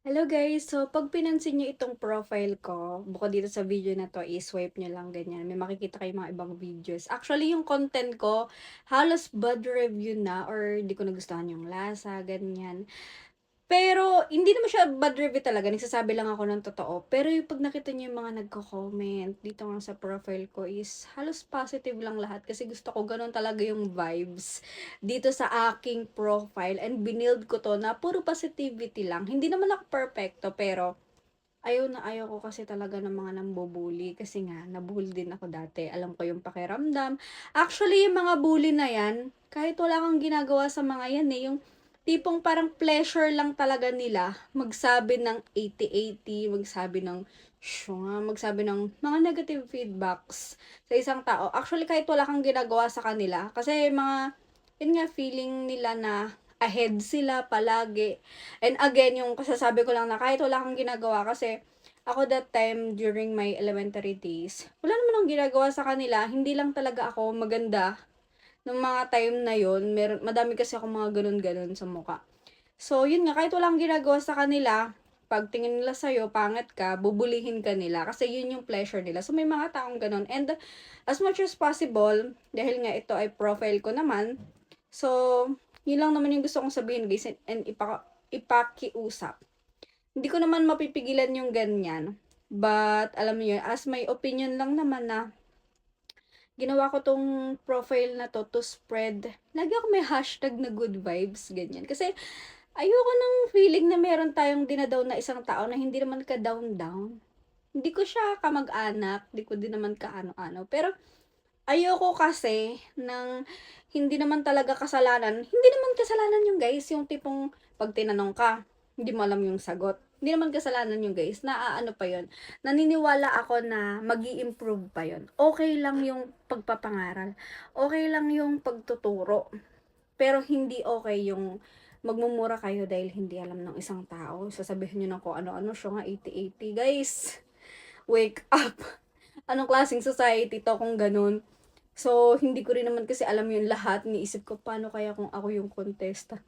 Hello guys! So, pag pinansin niyo itong profile ko, bukod dito sa video na 'to, i-swipe niyo lang ganyan, may makikita kayong mga ibang videos. Actually, yung content ko, halos bad review na or di ko nagustuhan yung lasa, ganyan. Pero, hindi naman siya bad review talaga, nagsasabi lang ako ng totoo. Pero yung 'pag nakita niyo yung mga nagko-comment dito nga sa profile ko is halos positive lang lahat kasi gusto ko gano'n talaga yung vibes dito sa aking profile and binild ko 'to na puro positivity lang. Hindi naman ako perpekto pero ayaw na ayaw ko kasi talaga ng mga nambubully kasi nga nabully din ako dati. Alam ko yung pakiramdam. Actually, yung mga bully na yan, kahit wala kang ginagawa sa mga yan eh, yung tipong parang pleasure lang talaga nila magsabi ng 80-80, magsabi ng syunga, magsabi ng mga negative feedbacks sa isang tao. Actually, kahit wala kang ginagawa sa kanila, kasi mga, yun nga, feeling nila na ahead sila palagi. And again, yung kasasabi ko lang na kahit wala kang ginagawa kasi ako that time during my elementary days, wala naman akong ginagawa sa kanila, hindi lang talaga ako maganda nung mga time na yon. Madami kasi ako mga ganun-ganun sa mukha. So, yun nga, kahit wala kang ginagawa sa kanila, pag tingin nila sa'yo, pangit ka, bubulihin ka nila. Kasi yun yung pleasure nila. So, may mga taong ganun. And as much as possible, dahil nga ito ay profile ko naman, so, yun lang naman yung gusto kong sabihin guys and ipakiusap. Hindi ko naman mapipigilan yung ganyan. But, alam mo yun, as my opinion lang naman na ginawa ko tong profile na to spread. Lagi ako may hashtag na good vibes, ganyan. Kasi, ayoko ng feeling na meron tayong dinadown na isang tao na hindi naman ka down-down. Hindi ko siya kamag-anak, hindi ko din naman ka ano-ano. Pero, ayoko kasi ng hindi naman talaga kasalanan. Hindi naman kasalanan yung guys, yung tipong pag tinanong ka, hindi mo alam yung sagot. Hindi naman kasalanan yung guys, na ano pa yon. Naniniwala ako na magi improve pa yon. Okay lang yung pagpapangaral. Okay lang yung pagtuturo. Pero hindi okay yung magmumura kayo dahil hindi alam ng isang tao. Sasabihin nyo na kung ano-ano siya nga 80-80. Guys, wake up! Anong klaseng society to kung ganun? So, hindi ko rin naman kasi alam yung lahat. Niisip ko, paano kaya kung ako yung contestant?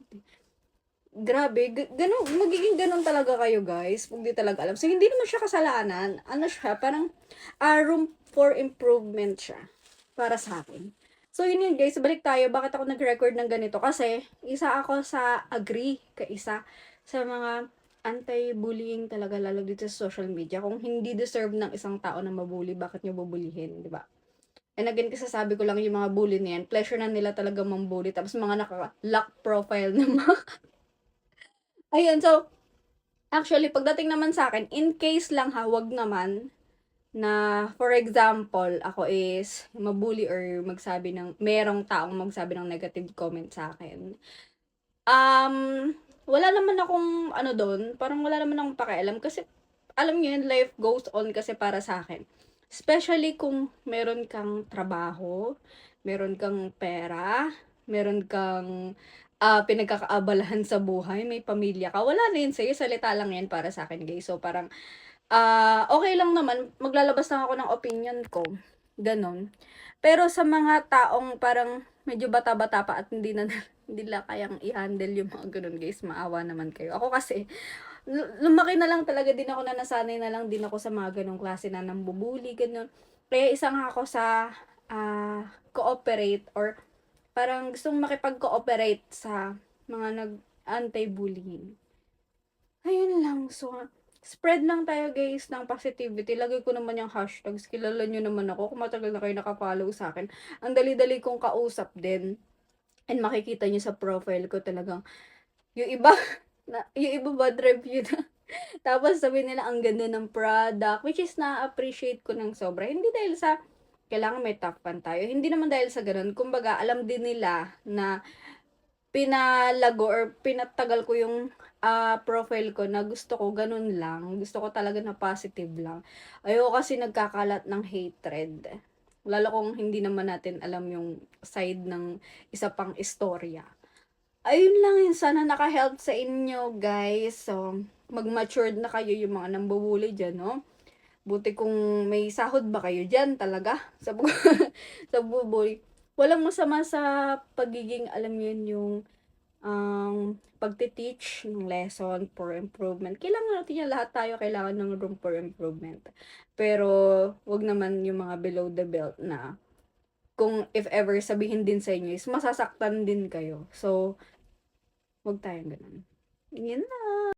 Grabe, ganun, magiging ganun talaga kayo guys, kung di talaga alam. So, hindi naman siya kasalanan. Ano siya, parang room for improvement siya. Para sa akin. So, yun yun guys, balik tayo. Bakit ako nag-record ng ganito? Kasi, isa ako sa agree, kaisa sa mga anti-bullying talaga, lalo dito sa social media. Kung hindi deserve ng isang tao na mabully, bakit nyo bubulihin, di ba? And again, kasi sabi ko lang yung mga bully na yan, pleasure na nila talaga mambully. Tapos mga naka-lock profile na mga ayun, so, actually, pagdating naman sa akin, in case lang ha, wag naman, na, for example, ako is mabully or magsabi ng, merong taong magsabi ng negative comment sa akin. Um, wala naman akong, ano doon, parang wala naman akong pakialam kasi, alam niyo yun, life goes on kasi para sa akin. Especially kung meron kang trabaho, meron kang pera, meron kang pinagkakaabalahan sa buhay, may pamilya ka, wala na yun sa'yo, salita lang yan para sa akin guys. So parang, okay lang naman, maglalabas lang ako ng opinion ko, ganon. Pero sa mga taong parang medyo bata-bata pa at hindi na hindi nila kayang i-handle yung mga gano'n guys, maawa naman kayo. Ako kasi, lumaki na lang talaga din ako na nasanay na lang din ako sa mga gano'ng klase na nambubuli, gano'n. Kaya isa nga ako sa cooperate or parang gustong makipag-cooperate sa mga nag-anti-bullying. Ayun lang, so spread lang tayo guys ng positivity. Lagay ko naman yung hashtags. Kilala nyo naman ako kung matagal na kayo naka-follow sa akin. Ang dali-dali kong kausap din. And makikita nyo sa profile ko talagang yung iba, yung iba bad review na. Tapos sabi nila ang ganda ng product, which is na-appreciate ko ng sobra. Hindi dahil sa kailangan may top fan tayo. Hindi naman dahil sa ganun. Kumbaga, alam din nila na pinalago or pinatagal ko yung profile ko na gusto ko ganun lang. Gusto ko talaga na positive lang. Ayoko kasi nagkakalat ng hatred. Lalo kung hindi naman natin alam yung side ng isa pang istorya. Ayun lang yun. Sana naka-help sa inyo, guys. So, mag-matured na kayo yung mga nambubuli dyan, no? Buti kung may sahod ba kayo dyan talaga sa, sa buboy. Walang masama sa pagiging, alam yun, yung pagte-teach ng lesson for improvement. Kailangan natin yan, lahat tayo kailangan ng room for improvement. Pero, 'wag naman yung mga below the belt na kung if ever sabihin din sa inyo is masasaktan din kayo. So, 'wag tayong gano'n. Yun lang.